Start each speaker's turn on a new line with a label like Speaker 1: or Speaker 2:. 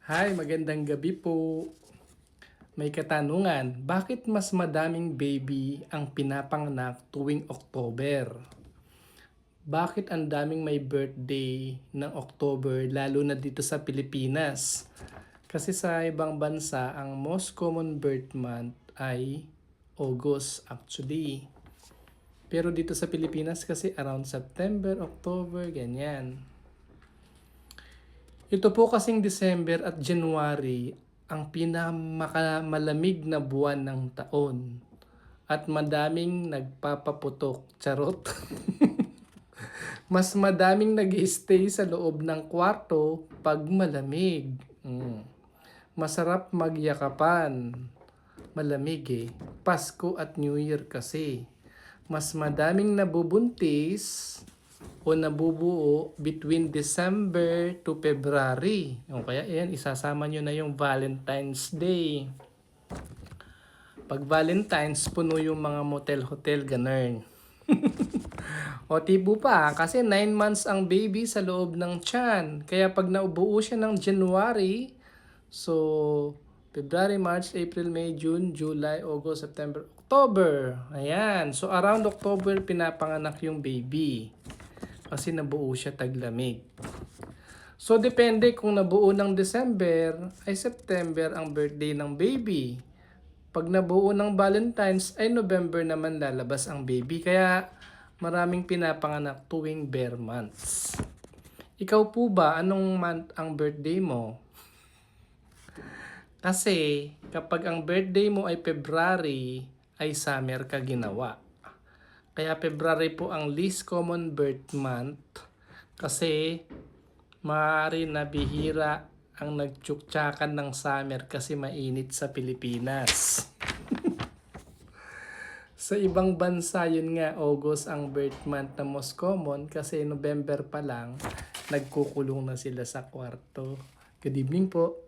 Speaker 1: Hi, magandang gabi po. May katanungan, bakit mas madaming baby ang pinapanganak tuwing October? Bakit ang daming may birthday ng October lalo na dito sa Pilipinas? Kasi sa ibang bansa, ang most common birth month ay August actually. Pero dito sa Pilipinas kasi around September, October, ganyan. Ito po kasing December at January ang pinakamalamig na buwan ng taon at madaming nagpapaputok. Charot. Mas madaming nag-stay sa loob ng kwarto pag malamig. Masarap magyakapan. Malamig eh. Pasko at New Year kasi. Mas madaming nabubuntis o nabubuo between December to February. O kaya yan, isasama nyo na yung Valentine's Day. Pag Valentine's, puno yung mga motel-hotel, ganun. O tibo pa, kasi 9 months ang baby sa loob ng tiyan. Kaya pag naubuo siya ng January, so February, March, April, May, June, July, August, September, October. Ayan. So around October, pinapanganak yung baby. Kasi nabuo siya taglamig. So depende kung nabuo ng December, ay September ang birthday ng baby. Pag nabuo ng Valentine's, ay November naman lalabas ang baby. Kaya maraming pinapanganak tuwing bare months. Ikaw po ba, anong month ang birthday mo? Kasi kapag ang birthday mo ay February, ay summer ka ginawa. Kaya February po ang least common birth month kasi maaari na bihira ang nagtsuktsakan ng summer kasi mainit sa Pilipinas. Sa ibang bansa, yun nga, August ang birth month na most common kasi November pa lang, nagkukulong na sila sa kwarto. Good evening po.